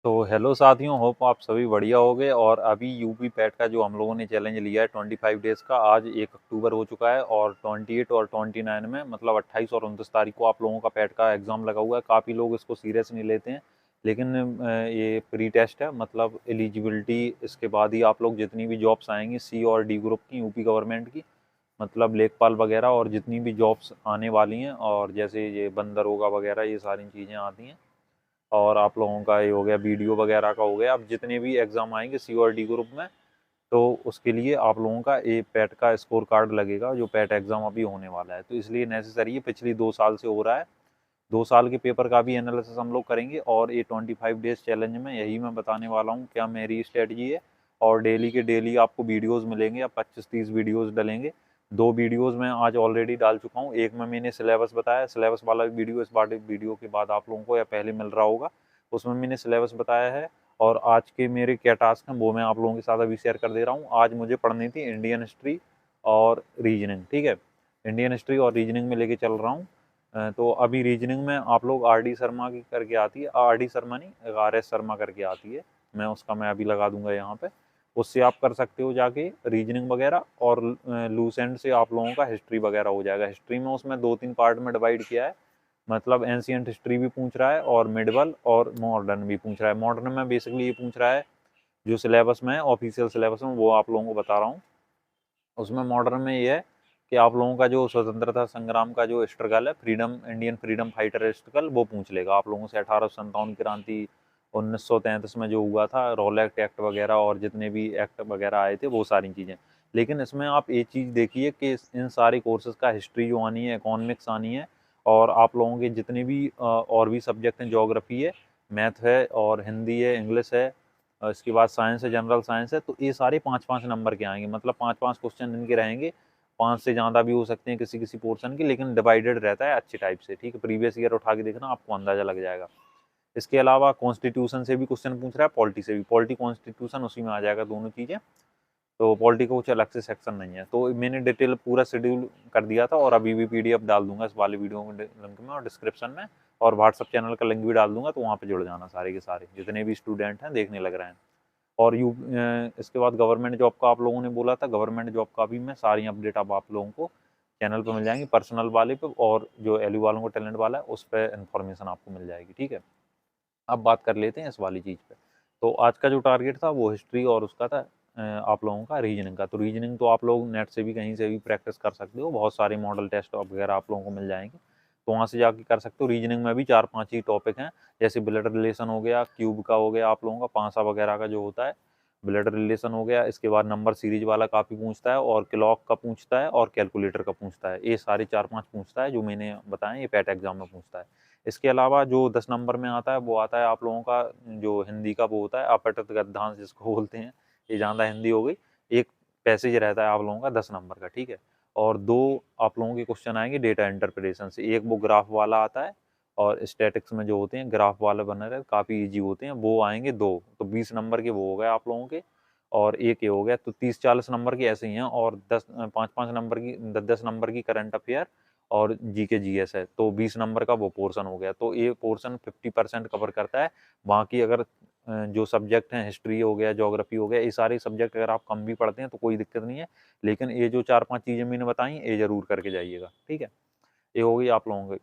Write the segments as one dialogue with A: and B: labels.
A: तो हेलो साथियों, होप आप सभी बढ़िया होगे। और अभी यूपी पैट का जो हम लोगों ने चैलेंज लिया है 25 डेज़ का, आज 1 अक्टूबर हो चुका है और 28 और 29 में मतलब 28 और 29 तारीख को आप लोगों का पैट का एग्ज़ाम लगा हुआ है। काफ़ी लोग इसको सीरियस नहीं लेते हैं, लेकिन ये प्री टेस्ट है, मतलब एलिजिबिलिटी इसके बाद ही आप लोग जितनी भी जॉब्स आएंगी सी और डी ग्रुप की यूपी गवर्नमेंट की, मतलब लेखपाल वगैरह और जितनी भी जॉब्स आने वाली हैं, और जैसे ये बंदरोगा वगैरह ये सारी चीज़ें आती हैं, और आप लोगों का ये हो गया वीडियो वगैरह का हो गया। अब जितने भी एग्ज़ाम आएंगे सी और डी ग्रुप में, तो उसके लिए आप लोगों का ए पैट का स्कोर कार्ड लगेगा, जो पैट एग्ज़ाम अभी होने वाला है। तो इसलिए नेसेसरी है, पिछली 2 साल से हो रहा है। 2 साल के पेपर का भी एनालिसिस हम लोग करेंगे, और ये 25 डेज चैलेंज में यही मैं बताने वाला हूँ क्या मेरी स्ट्रेटजी है। और डेली के डेली आपको वीडियोज़ मिलेंगे, अब 25-30 वीडियोज़ डलेंगे। 2 वीडियोज़ मैं आज ऑलरेडी डाल चुका हूँ। एक में मैंने सिलेबस बताया, सिलेबस वाला वीडियो इस बार वीडियो के बाद आप लोगों को या पहले मिल रहा होगा, उसमें मैंने सिलेबस बताया है। और आज के मेरे क्या टास्क हैं वो मैं आप लोगों के साथ अभी शेयर कर दे रहा हूँ। आज मुझे पढ़नी थी इंडियन हिस्ट्री और रीजनिंग, ठीक है। इंडियन हिस्ट्री और रीजनिंग में लेके चल रहा हूँ। तो अभी रीजनिंग में आप लोग आर डी शर्मा की करके आती है, आर डी शर्मा नहीं, आर एस शर्मा करके आती है। मैं अभी लगा दूंगा यहाँ पे, उससे आप कर सकते हो जाके रीजनिंग वगैरह। और लूसेंट से आप लोगों का हिस्ट्री वगैरह हो जाएगा। हिस्ट्री में उसमें 2-3 पार्ट में डिवाइड किया है, मतलब एंशियंट हिस्ट्री भी पूछ रहा है और मिडवल और मॉडर्न भी पूछ रहा है। मॉडर्न में बेसिकली ये पूछ रहा है जो सिलेबस में ऑफिशियल सिलेबस में वो आप लोगों को बता रहा हूँ। उसमें मॉडर्न में ये है कि आप लोगों का जो स्वतंत्रता संग्राम का जो स्ट्रगल है, freedom, Indian freedom fighter struggle, वो पूछ लेगा आप लोगों से। 1857 क्रांति, 1933 में जो हुआ था, रोलैक्ट एक्ट वगैरह और जितने भी एक्ट वगैरह आए थे वो सारी चीज़ें। लेकिन इसमें आप एक चीज़ देखिए कि इन सारे कोर्सेज का हिस्ट्री जो आनी है, इकोनॉमिक्स आनी है, और आप लोगों के जितने भी और भी सब्जेक्ट हैं, जोग्राफी है, मैथ है और हिंदी है, इंग्लिश है, इसके बाद साइंस है, जनरल साइंस है, तो ये सारे 5-5 नंबर के आएंगे, मतलब 5-5 क्वेश्चन इनके रहेंगे। 5 से ज़्यादा भी हो सकते हैं किसी किसी पोर्शन के, लेकिन डिवाइडेड रहता है अच्छे टाइप से, ठीक है। प्रीवियस ईयर उठा के देखना, आपको अंदाजा लग जाएगा। इसके अलावा कॉन्स्टिट्यूशन से भी क्वेश्चन पूछ रहा है, पॉलिटी से भी। पॉलिटी कॉन्स्टिट्यूशन उसी में आ जाएगा, दोनों चीज़ें। तो पॉलिटी का कुछ अलग से सेक्शन नहीं है। तो मैंने डिटेल पूरा शेड्यूल कर दिया था, और अभी भी पीडीएफ डाल दूंगा इस वाले वीडियो में लिंक में और डिस्क्रिप्शन में, और व्हाट्सअप चैनल का लिंक भी डाल दूंगा, तो वहाँ पे जुड़ जाना सारे के सारे जितने भी स्टूडेंट हैं देखने लग रहे हैं। और इसके बाद गवर्नमेंट जॉब का आप लोगों ने बोला था, गवर्नमेंट जॉब का भी मैं सारी अपडेट अब आप लोगों को चैनल पे मिल जाएंगी, पर्सनल वाले पे, और जो एलयू वालों को टैलेंट वाला है उस पर इन्फॉर्मेशन आपको मिल जाएगी, ठीक है। अब बात कर लेते हैं इस वाली चीज़ पे। तो आज का जो टारगेट था वो हिस्ट्री और उसका था आप लोगों का रीजनिंग का। तो रीजनिंग तो आप लोग नेट से भी कहीं से भी प्रैक्टिस कर सकते हो, बहुत सारे मॉडल टेस्ट वगैरह आप लोगों को मिल जाएंगे, तो वहाँ से जाके कर सकते हो। रीजनिंग में भी 4-5 ही टॉपिक हैं, जैसे ब्लड रिलेशन हो गया, क्यूब का हो गया, आप लोगों का पासा वगैरह का जो होता है, ब्लड रिलेशन हो गया। इसके बाद नंबर सीरीज वाला काफ़ी पूछता है, और क्लॉक का पूछता है, और कैलकुलेटर का पूछता है। ये सारे 4-5 पूछता है जो मैंने बताया, ये पैट एग्जाम में पूछता है। इसके अलावा जो 10 नंबर में आता है वो आता है आप लोगों का जो हिंदी का वो होता है, अपठित गद्यांश जिसको बोलते हैं, ये ज़्यादा हिंदी हो गई। एक पैसेज रहता है आप लोगों का 10 नंबर का, ठीक है। और 2 आप लोगों के क्वेश्चन आएंगे डेटा इंटरप्रिटेशन से। एक वो ग्राफ वाला आता है, और स्टैटिक्स में जो होते हैं ग्राफ वाले बने रहे, काफ़ी ईजी होते हैं, वो आएंगे 2। तो 20 नंबर के वो हो गए आप लोगों के, और एक ये हो गया। तो 30-40 नंबर के ऐसे ही हैं, और 5-5 नंबर की 10-10 नंबर की करंट अफेयर और जीके जीएस है, तो 20 नंबर का वो पोर्शन हो गया। तो ये पोर्शन 50% कवर करता है। बाकी अगर जो सब्जेक्ट हैं, हिस्ट्री हो गया, ज्योग्राफी हो गया, ये सारे सब्जेक्ट अगर आप कम भी पढ़ते हैं तो कोई दिक्कत नहीं है, लेकिन ये जो 4-5 चीज़ें मैंने बताई ये ज़रूर करके जाइएगा, ठीक है। ये हो गई आप लोगों की।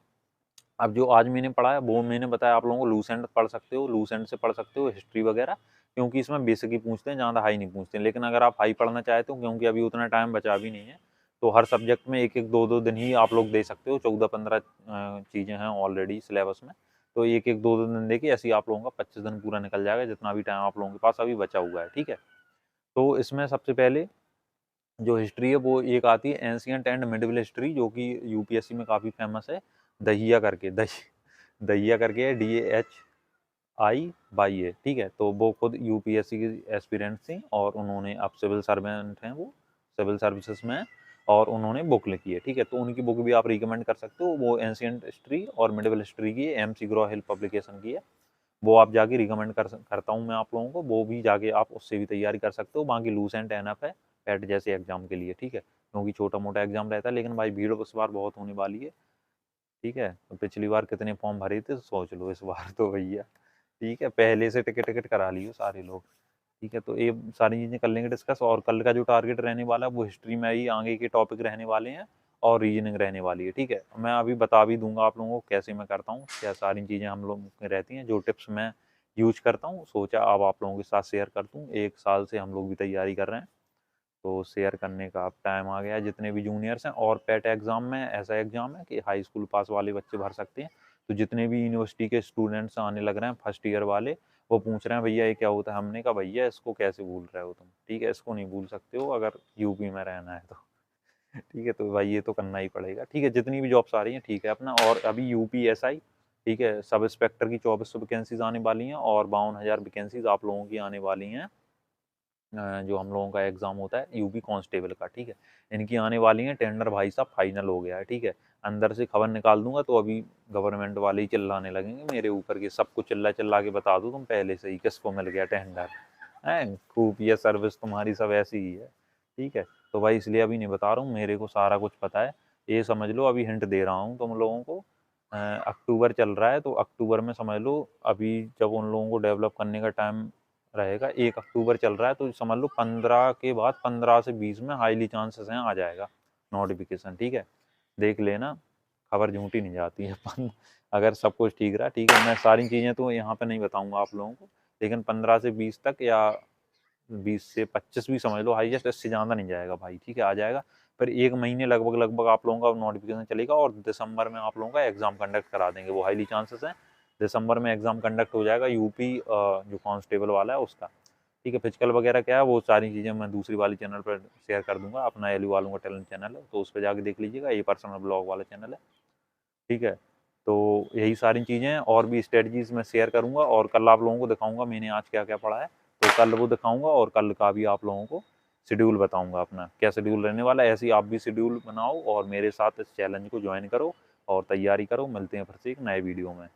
A: अब जो आज मैंने पढ़ा है वो मैंने बताया आप लोगों को, लूसेंट पढ़ सकते हो, लूसेंट से पढ़ सकते हो हिस्ट्री वगैरह, क्योंकि इसमें बेसिक ही पूछते हैं, ज़्यादा हाई नहीं पूछते हैं। लेकिन अगर आप हाई पढ़ना चाहते हो, क्योंकि अभी उतना टाइम बचा भी नहीं है, तो हर सब्जेक्ट में 1-1, 2-2 दिन ही आप लोग दे सकते हो। 14-15 चीज़ें हैं ऑलरेडी सिलेबस में, तो 1-1, 2-2 दिन देखिए, ऐसे ही आप लोगों का 25 दिन पूरा निकल जाएगा, जितना भी टाइम आप लोगों के पास अभी बचा हुआ है, ठीक है। तो इसमें सबसे पहले जो हिस्ट्री है वो एक आती है एंशियंट एंड मिडिवल हिस्ट्री, जो कि यूपीएससी में काफ़ी फेमस है। दहिया करके दहिया करके है, DAHI ठीक है। तो वो खुद यूपीएससी की एस्पिरेंट थी, और उन्होंने अब सिविल सर्वेंट हैं, वो सिविल सर्विसेज में हैं, और उन्होंने बुक लिखी है, ठीक है। तो उनकी बुक भी आप रिकमेंड कर सकते हो। वो एंशियंट हिस्ट्री और मिडिवल हिस्ट्री की MC ग्रो हिल पब्लिकेशन की है, वो आप जाके रिकमेंड करता हूँ मैं आप लोगों को। वो भी जाके आप उससे भी तैयारी कर सकते हो। बाकी लूसेंट एनफ है पैट जैसे एग्जाम के लिए, ठीक है, क्योंकि छोटा मोटा एग्जाम रहता है, लेकिन भाई भीड़ इस बार बहुत होने वाली है, ठीक है। तो पिछली बार कितने फॉर्म भरे थे तो सोच लो इस बार तो भैया, ठीक है, पहले से टिकट टिकट करा लियो सारे लोग। ठीक है, तो ये सारी चीज़ें कर लेंगे डिस्कस। और कल का जो टारगेट रहने वाला है वो हिस्ट्री में ही आगे के टॉपिक रहने वाले हैं और रीजनिंग रहने वाली है। ठीक है, मैं अभी बता भी दूंगा आप लोगों को कैसे मैं करता हूँ, क्या सारी चीज़ें हम लोग में रहती हैं, जो टिप्स मैं यूज करता हूँ, सोचा अब आप लोगों के साथ शेयर कर दूँ। 1 साल से हम लोग भी तैयारी कर रहे हैं, तो शेयर करने का अब टाइम आ गया है। जितने भी जूनियर्स हैं, और पेट एग्ज़ाम में ऐसा एग्ज़ाम है कि हाई स्कूल पास वाले बच्चे भर सकते हैं। तो जितने भी यूनिवर्सिटी के स्टूडेंट्स आने लग रहे हैं फर्स्ट ईयर वाले, वो पूछ रहे हैं भैया ये क्या होता है। हमने कहा भैया इसको कैसे भूल रहे हो तुम, ठीक है, इसको नहीं भूल सकते हो अगर यूपी में रहना है तो। ठीक है, तो भाई ये तो करना ही पड़ेगा। ठीक है, जितनी भी जॉब्स आ रही हैं ठीक है अपना। और अभी यूपी एसआई, ठीक है, सब इंस्पेक्टर की 2400 वैकेंसीज आने वाली हैं और 52,000 वैकेंसीज आप लोगों की आने वाली हैं। जो हम लोगों का एग्ज़ाम होता है यूपी कांस्टेबल का, ठीक है, इनकी आने वाली हैं। टेंडर भाई साहब फाइनल हो गया है। ठीक है, अंदर से खबर निकाल दूंगा तो अभी गवर्नमेंट वाले ही चिल्लाने लगेंगे मेरे ऊपर के, सबको चिल्ला चिल्ला के बता दो तुम पहले से ही किसको मिल गया टेंडर है। खुफिया सर्विस तुम्हारी सब ऐसी ही है। ठीक है, तो भाई इसलिए अभी नहीं बता रहा हूँ, मेरे को सारा कुछ पता है। ये समझ लो अभी हिंट दे रहा हूँ तुम लोगों को। अक्टूबर चल रहा है, तो अक्टूबर में समझ लो अभी जब उन लोगों को डेवलप करने का टाइम रहेगा, 1 अक्टूबर चल रहा है, तो समझ लो 15 के बाद 15 से 20 में हाईली चांसेस हैं आ जाएगा नोटिफिकेशन। ठीक है, देख लेना, खबर झूठी नहीं जाती है। अगर सब कुछ ठीक रहा, ठीक है, मैं सारी चीज़ें तो यहाँ पे नहीं बताऊंगा आप लोगों को, लेकिन 15 से 20 तक या 20 से 25 भी समझ लो हाईएस्ट, इससे ज़्यादा नहीं जाएगा भाई। ठीक है, आ जाएगा। फिर 1 महीने लगभग लगभग आप लोगों का नोटिफिकेशन चलेगा और दिसंबर में आप लोगों का एग्ज़ाम कंडक्ट करा देंगे, वो हाईली चांसेस हैं। दिसंबर में एग्ज़ाम कंडक्ट हो जाएगा यूपी जो कांस्टेबल वाला है उसका। ठीक है, फिजिकल वगैरह क्या है वो सारी चीज़ें मैं दूसरी वाली चैनल पर शेयर कर दूंगा, अपना एलयू वालों का टैलेंट चैनल है, तो उस पर जाके देख लीजिएगा, ये पर्सनल ब्लॉग वाला चैनल है। ठीक है, तो यही सारी चीज़ें हैं, और भी स्ट्रेटजीज मैं शेयर करूंगा और कल आप लोगों को दिखाऊंगा मैंने आज क्या क्या पढ़ा है। तो कल वो दिखाऊंगा और कल का भी आप लोगों को शेड्यूल बताऊंगा अपना क्या शेड्यूल रहने वाला है। ऐसे ही आप भी शेड्यूल बनाओ और मेरे साथ इस चैलेंज को ज्वाइन करो और तैयारी करो। मिलते हैं फिर से एक नए वीडियो में।